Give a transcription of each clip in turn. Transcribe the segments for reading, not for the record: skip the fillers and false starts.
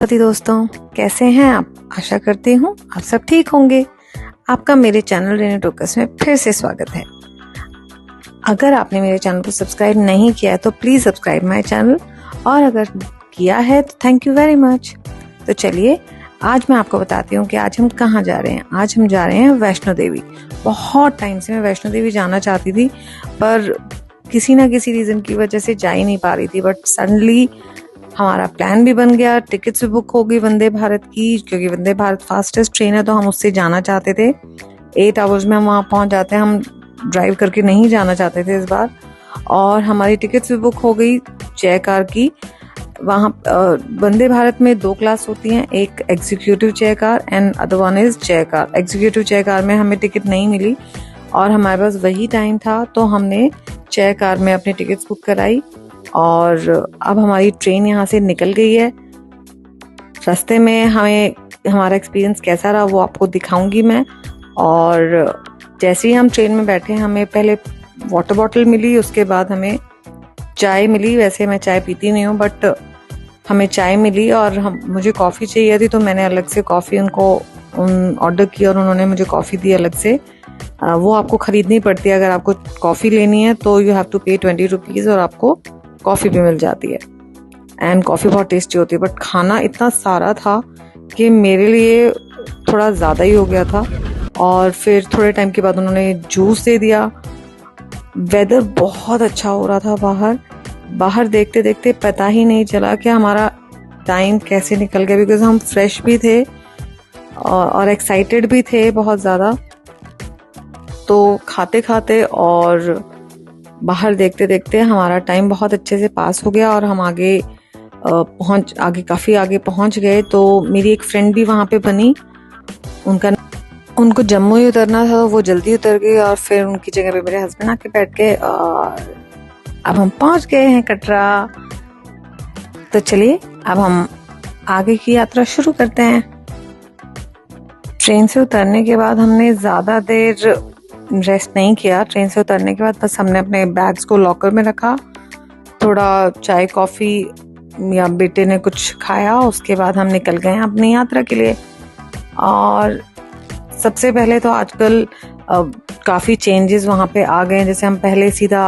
पति दोस्तों, कैसे हैं आप? आशा करती हूँ आप सब ठीक होंगे। आपका मेरे चैनल रेनू टोकस में फिर से स्वागत है। अगर आपने मेरे चैनल को सब्सक्राइब नहीं किया है तो प्लीज सब्सक्राइब माय चैनल, और अगर किया है तो थैंक यू वेरी मच। तो चलिए आज मैं आपको बताती हूँ कि आज हम कहाँ जा रहे हैं। आज हम जा रहे हैं वैष्णो देवी। बहुत टाइम से मैं वैष्णो देवी जाना चाहती थी, पर किसी ना किसी रीजन की वजह से जा ही नहीं पा रही थी। बट सडनली हमारा प्लान भी बन गया, टिकट्स भी बुक हो गई वंदे भारत की, क्योंकि वंदे भारत फास्टेस्ट ट्रेन है तो हम उससे जाना चाहते थे। 8 आवर्स में हम वहाँ पहुँच जाते हैं। हम ड्राइव करके नहीं जाना चाहते थे इस बार, और हमारी टिकट्स भी बुक हो गई चेयर कार की। वहाँ वंदे भारत में 2 क्लास होती हैं, एक executive chair car and other one is chair car. Executive chair car में हमें टिकट नहीं मिली और हमारे पास वही टाइम था, तो हमने चेयर कार में अपनी टिकट्स बुक कराई। और अब हमारी ट्रेन यहाँ से निकल गई है। रास्ते में हमें हमारा एक्सपीरियंस कैसा रहा वो आपको दिखाऊंगी मैं। और जैसे ही हम ट्रेन में बैठे, हमें पहले वाटर बॉटल मिली, उसके बाद हमें चाय मिली। वैसे मैं चाय पीती नहीं हूँ, बट हमें चाय मिली और मुझे कॉफ़ी चाहिए थी, तो मैंने अलग से कॉफ़ी उनको ऑर्डर किया और उन्होंने मुझे कॉफ़ी दी अलग से। वो आपको ख़रीदनी पड़ती है। अगर आपको कॉफ़ी लेनी है तो यू हैव टू पे 20 रुपीज़ और आपको कॉफ़ी भी मिल जाती है। एंड कॉफ़ी बहुत टेस्टी होती है। बट खाना इतना सारा था कि मेरे लिए थोड़ा ज़्यादा ही हो गया था। और फिर थोड़े टाइम के बाद उन्होंने जूस दे दिया। वेदर बहुत अच्छा हो रहा था बाहर देखते देखते पता ही नहीं चला कि हमारा टाइम कैसे निकल गया, बिकॉज हम फ्रेश भी थे और एक्साइटेड भी थे बहुत ज़्यादा। तो खाते खाते और बाहर देखते देखते हमारा टाइम बहुत अच्छे से पास हो गया और हम काफ़ी आगे पहुंच गए। तो मेरी एक फ्रेंड भी वहाँ पे बनी। उनको जम्मू ही उतरना था, तो वो जल्दी उतर गई और फिर उनकी जगह पे मेरे हस्बैंड आके बैठ गए और अब हम पहुंच गए हैं कटरा। तो चलिए अब हम आगे की यात्रा शुरू करते हैं। ट्रेन से उतरने के बाद हमने ज़्यादा देर रेस्ट नहीं किया। ट्रेन से उतरने के बाद बस हमने अपने बैग्स को लॉकर में रखा, थोड़ा चाय कॉफ़ी या बेटे ने कुछ खाया, उसके बाद हम निकल गए अपनी यात्रा के लिए। और सबसे पहले तो आजकल काफ़ी चेंजेस वहाँ पे आ गए हैं। जैसे हम पहले सीधा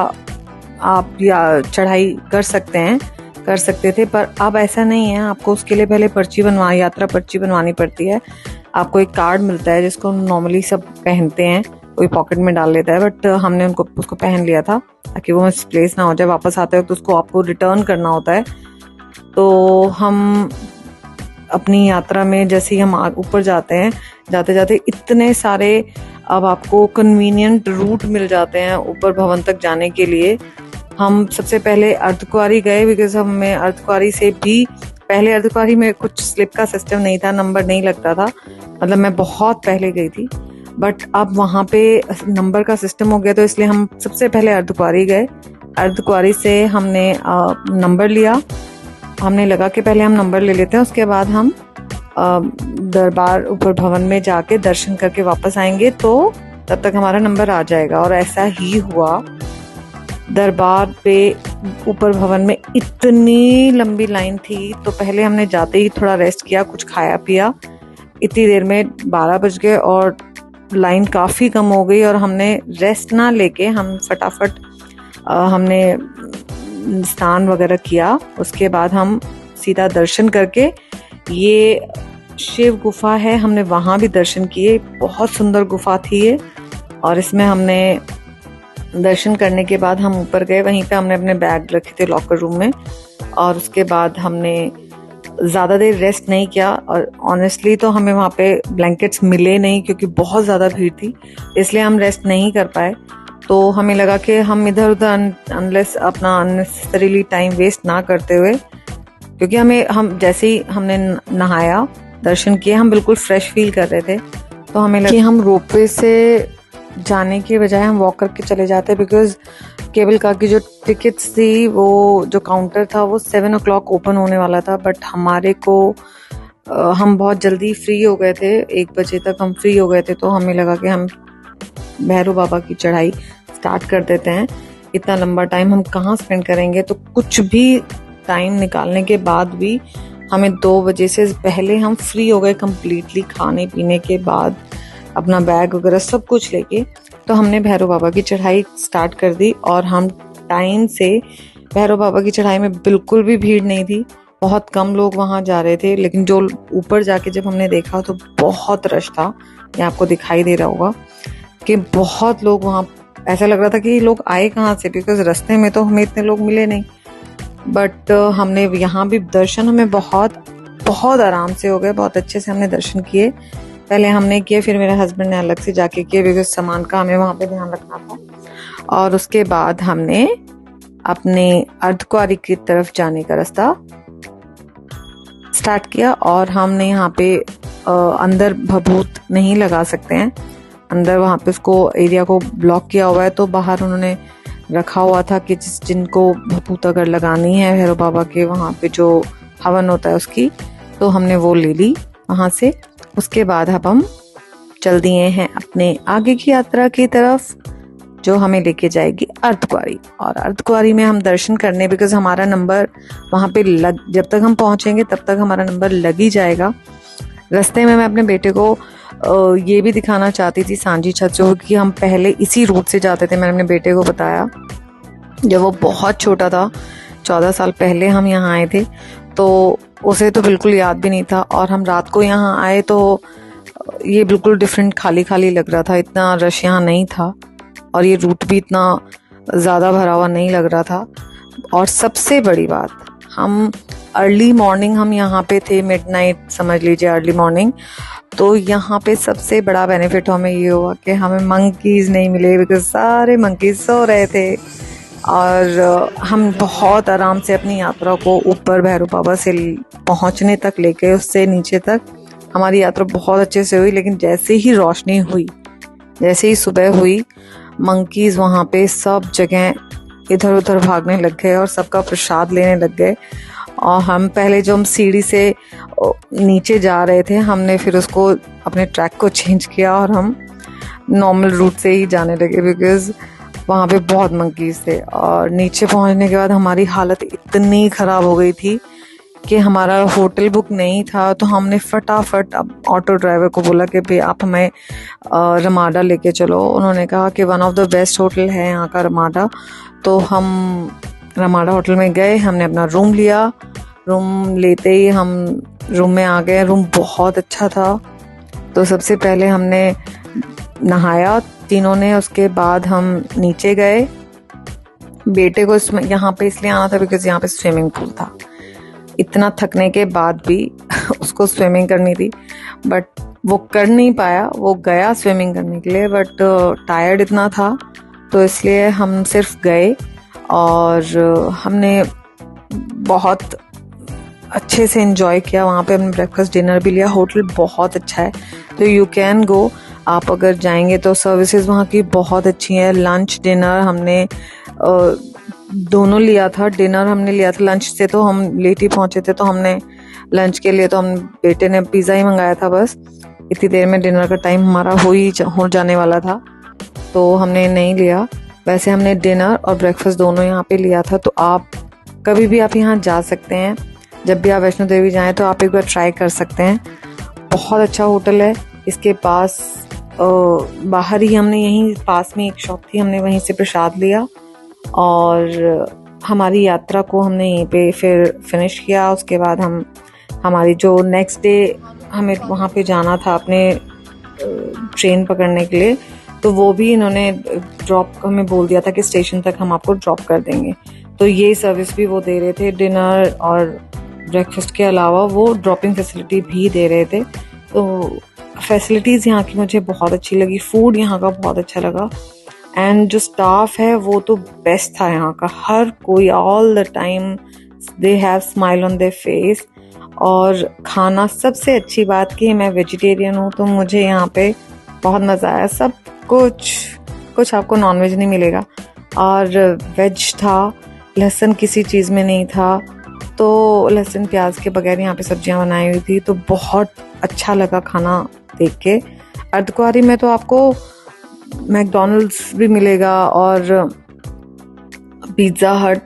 आप या चढ़ाई कर सकते थे, पर अब ऐसा नहीं है। आपको उसके लिए पहले यात्रा पर्ची बनवानी पड़ती है। आपको एक कार्ड मिलता है जिसको नॉर्मली सब पहनते हैं, कोई पॉकेट में डाल लेता है, बट हमने उसको पहन लिया था ताकि वो मिसप्लेस ना हो जाए। वापस आते वक्त उसको आपको रिटर्न करना होता है। तो हम अपनी यात्रा में जैसे ही हम ऊपर जाते हैं, जाते जाते इतने सारे अब आपको कन्वीनियंट रूट मिल जाते हैं ऊपर भवन तक जाने के लिए। हम सबसे पहले अर्धकुंवारी गए, बिकॉज हमें अर्धकुंवारी से भी पहले अर्धकुंवारी में कुछ स्लिप का सिस्टम नहीं था, नंबर नहीं लगता था। मतलब मैं बहुत पहले गई थी, बट अब वहाँ पे नंबर का सिस्टम हो गया, तो इसलिए हम सबसे पहले अर्धकुंवारी गए। अर्धकुंवारी से हमने नंबर लिया। हमने लगा कि पहले हम नंबर ले लेते हैं, उसके बाद हम दरबार ऊपर भवन में जाके दर्शन करके वापस आएंगे, तो तब तक हमारा नंबर आ जाएगा। और ऐसा ही हुआ। दरबार पे ऊपर भवन में इतनी लंबी लाइन थी, तो पहले हमने जाते ही थोड़ा रेस्ट किया, कुछ खाया पिया। इतनी देर में 12 बज गए और लाइन काफ़ी कम हो गई, और हमने रेस्ट ना लेके हम फटाफट हमने स्नान वगैरह किया। उसके बाद हम सीधा दर्शन करके, ये शिव गुफा है, हमने वहाँ भी दर्शन किए। बहुत सुंदर गुफा थी ये। और इसमें हमने दर्शन करने के बाद हम ऊपर गए। वहीं पे हमने अपने बैग रखे थे लॉकर रूम में, और उसके बाद हमने ज़्यादा देर रेस्ट नहीं किया। और ऑनेस्टली तो हमें वहाँ पे ब्लैंकेट्स मिले नहीं, क्योंकि बहुत ज़्यादा भीड़ थी, इसलिए हम रेस्ट नहीं कर पाए। तो हमें लगा कि हम इधर उधर अनलेस अपना अननेसेसरीली टाइम वेस्ट ना करते हुए, क्योंकि हम जैसे ही हमने नहाया, दर्शन किए, हम बिल्कुल फ्रेश फील कर रहे थे। तो हमें लगा कि हम रोपवे से जाने की बजाय हम वॉक करके चले जाते, बिकॉज केबल कार की जो टिकट्स थी, वो जो काउंटर था वो 7 o'clock ओपन होने वाला था। बट हमारे को हम बहुत जल्दी फ्री हो गए थे, 1 बजे तक हम फ्री हो गए थे। तो हमें लगा कि हम भैरव बाबा की चढ़ाई स्टार्ट कर देते हैं। इतना लंबा टाइम हम कहाँ स्पेंड करेंगे। तो कुछ भी टाइम निकालने के बाद भी हमें 2 बजे से पहले हम फ्री हो गए कम्प्लीटली, खाने पीने के बाद अपना बैग वगैरह सब कुछ लेके। तो हमने भैरव बाबा की चढ़ाई स्टार्ट कर दी और हम टाइम से भैरव बाबा की चढ़ाई में बिल्कुल भी भीड़ नहीं थी, बहुत कम लोग वहाँ जा रहे थे, लेकिन जो ऊपर जाके जब हमने देखा तो बहुत रश था। ये आपको दिखाई दे रहा होगा कि बहुत लोग वहाँ, ऐसा लग रहा था कि लोग आए कहाँ से, बिकॉज रास्ते में तो हमें इतने लोग मिले नहीं। बट हमने यहाँ भी दर्शन हमें बहुत आराम से हो गए, बहुत अच्छे से हमने दर्शन किए। पहले हमने किए, फिर मेरे हस्बैंड ने अलग से जाके किए, बिकॉज सामान का हमें वहाँ पे ध्यान रखना था। और उसके बाद हमने अपने अर्धकुंवारी की तरफ जाने का रास्ता स्टार्ट किया। और हमने यहाँ पे अंदर भभूत नहीं लगा सकते हैं, अंदर वहाँ पे उसको एरिया को ब्लॉक किया हुआ है, तो बाहर उन्होंने रखा हुआ था कि जिनको भभूत अगर लगानी है भैरव बाबा के वहाँ पे जो हवन होता है उसकी, तो हमने वो ले ली वहाँ से। उसके बाद अब हम चल दिए हैं अपने आगे की यात्रा की तरफ, जो हमें लेके जाएगी अर्धकुंवारी। और अर्धकुंवारी में हम दर्शन करने, बिकॉज हमारा नंबर वहाँ पे जब तक हम पहुँचेंगे तब तक हमारा नंबर लग ही जाएगा। रास्ते में मैं अपने बेटे को ये भी दिखाना चाहती थी सांझी छत, जो कि हम पहले इसी रूट से जाते थे। मैंने अपने बेटे को बताया, जब वो बहुत छोटा था, 14 साल पहले हम यहाँ आए थे, तो उसे तो बिल्कुल याद भी नहीं था। और हम रात को यहाँ आए तो ये बिल्कुल डिफरेंट, खाली खाली लग रहा था, इतना रश यहाँ नहीं था और ये रूट भी इतना ज़्यादा भरा हुआ नहीं लग रहा था। और सबसे बड़ी बात, हम अर्ली मॉर्निंग हम यहाँ पे थे, मिडनाइट समझ लीजिए अर्ली मॉर्निंग। तो यहाँ पे सबसे बड़ा बेनिफिट हमें ये हुआ कि हमें मंकीज़ नहीं मिले, बिकॉज सारे मंकीज़ सो रहे थे। और हम बहुत आराम से अपनी यात्रा को ऊपर भैरव बाबा से पहुँचने तक लेके उससे नीचे तक हमारी यात्रा बहुत अच्छे से हुई। लेकिन जैसे ही रोशनी हुई, जैसे ही सुबह हुई, मंकीज़ वहाँ पे सब जगह इधर उधर भागने लग गए और सबका प्रसाद लेने लग गए। और हम पहले जो हम सीढ़ी से नीचे जा रहे थे, हमने फिर उसको अपने ट्रैक को चेंज किया और हम नॉर्मल रूट से ही जाने लगे, बिकॉज वहाँ पे बहुत मंकीज़ थे। और नीचे पहुँचने के बाद हमारी हालत इतनी ख़राब हो गई थी कि हमारा होटल बुक नहीं था, तो हमने फटाफट अब ऑटो ड्राइवर को बोला कि भाई आप हमें रमाडा लेके चलो। उन्होंने कहा कि one of the best hotel है यहाँ का रमाडा। तो हम रमाडा होटल में गए, हमने अपना रूम लिया। रूम लेते ही हम रूम में आ गए। रूम बहुत अच्छा था। तो सबसे पहले हमने नहाया तीनों ने, उसके बाद हम नीचे गए। बेटे को यहाँ पे इसलिए आना था बिकॉज यहाँ पे स्विमिंग पूल था। इतना थकने के बाद भी उसको स्विमिंग करनी थी, बट वो कर नहीं पाया। वो गया स्विमिंग करने के लिए, बट टायर्ड इतना था, तो इसलिए हम सिर्फ गए। और हमने बहुत अच्छे से एंजॉय किया। वहाँ पे हमने ब्रेकफास्ट डिनर भी लिया। होटल बहुत अच्छा है, तो यू कैन गो। आप अगर जाएंगे तो सर्विसेज वहाँ की बहुत अच्छी हैं। लंच डिनर हमने दोनों लिया था। डिनर हमने लिया था, लंच से तो हम लेट ही पहुँचे थे, तो हमने लंच के लिए तो हम बेटे ने पिज़्ज़ा ही मंगाया था। बस इतनी देर में डिनर का टाइम हमारा हो जाने वाला था, तो हमने नहीं लिया। वैसे हमने डिनर और ब्रेकफास्ट दोनों यहाँ पे लिया था। तो आप कभी भी आप यहाँ जा सकते हैं, जब भी आप वैष्णो देवी जाएँ तो आप एक बार ट्राई कर सकते हैं। बहुत अच्छा होटल है। इसके पास बाहर ही हमने, यहीं पास में एक शॉप थी, हमने वहीं से प्रसाद लिया और हमारी यात्रा को हमने यहीं पे फिर फिनिश किया। उसके बाद हमारी जो नेक्स्ट डे हमें वहाँ पे जाना था अपने ट्रेन पकड़ने के लिए, तो वो भी इन्होंने ड्रॉप हमें बोल दिया था कि स्टेशन तक हम आपको ड्रॉप कर देंगे। तो ये सर्विस भी वो दे रहे थे। डिनर और ब्रेकफास्ट के अलावा वो ड्रॉपिंग फैसिलिटी भी दे रहे थे। तो फैसिलिटीज़ यहाँ की मुझे बहुत अच्छी लगी। फूड यहाँ का बहुत अच्छा लगा। एंड जो स्टाफ है वो तो बेस्ट था यहाँ का। हर कोई all the time they have smile on their face. और खाना, सबसे अच्छी बात कि मैं वेजिटेरियन हूँ, तो मुझे यहाँ पे बहुत मज़ा आया। सब कुछ आपको नॉनवेज नहीं मिलेगा, और वेज था। लहसुन किसी चीज़ में नहीं था, तो लहसुन प्याज के बगैर यहाँ पे सब्जियाँ बनाई हुई थी। तो बहुत अच्छा लगा खाना देख के। अर्धकुंवारी में तो आपको मैकडॉनल्ड्स भी मिलेगा और पिज़्ज़ा हट,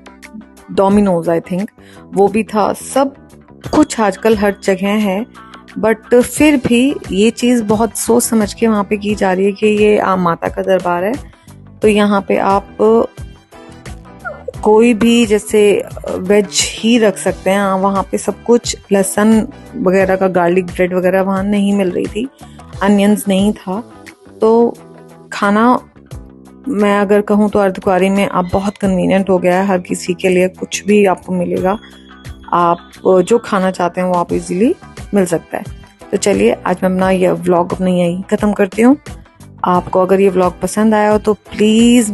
डोमिनोज आई थिंक वो भी था। सब कुछ आजकल हर जगह है, बट फिर भी ये चीज़ बहुत सोच समझ के वहाँ पे की जा रही है कि ये आम माता का दरबार है। तो यहाँ पे आप कोई भी जैसे वेज ही रख सकते हैं। वहाँ पे सब कुछ लहसुन वगैरह का, गार्लिक ब्रेड वगैरह वहाँ नहीं मिल रही थी, अनियंस नहीं था। तो खाना मैं अगर कहूँ तो अर्धकुंवारी में अब बहुत कन्वीनियंट हो गया है, हर किसी के लिए कुछ भी आपको मिलेगा। आप जो खाना चाहते हैं वो आप इजीली मिल सकता है। तो चलिए आज मैं अपना ये व्लॉग अपनी यहीं ख़त्म करती हूँ। आपको अगर ये व्लॉग पसंद आया हो तो प्लीज़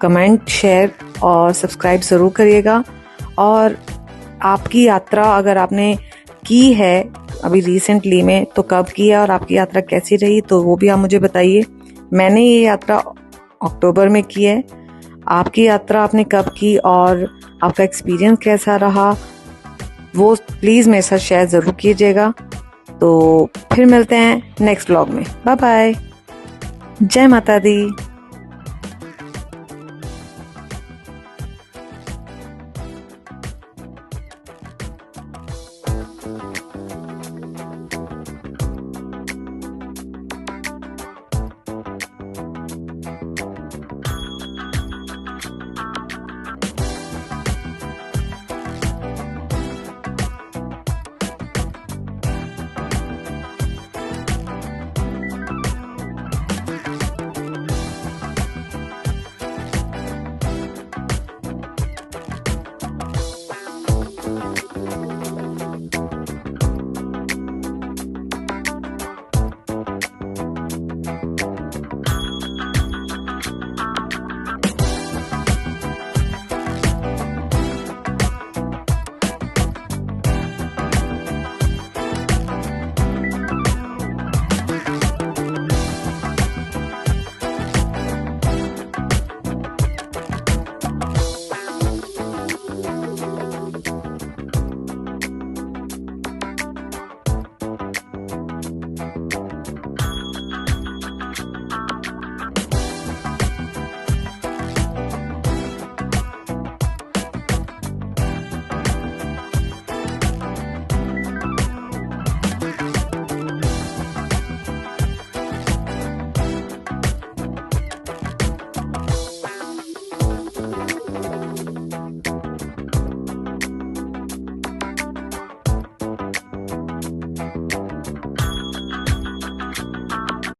कमेंट, शेयर और सब्सक्राइब ज़रूर करिएगा। और आपकी यात्रा अगर आपने की है अभी रिसेंटली में तो कब की है और आपकी यात्रा कैसी रही तो वो भी आप मुझे बताइए। मैंने ये यात्रा अक्टूबर में की है। आपकी यात्रा आपने कब की और आपका एक्सपीरियंस कैसा रहा वो प्लीज़ मेरे साथ शेयर ज़रूर कीजिएगा। तो फिर मिलते हैं नेक्स्ट व्लॉग में। Bye bye. जय माता दी।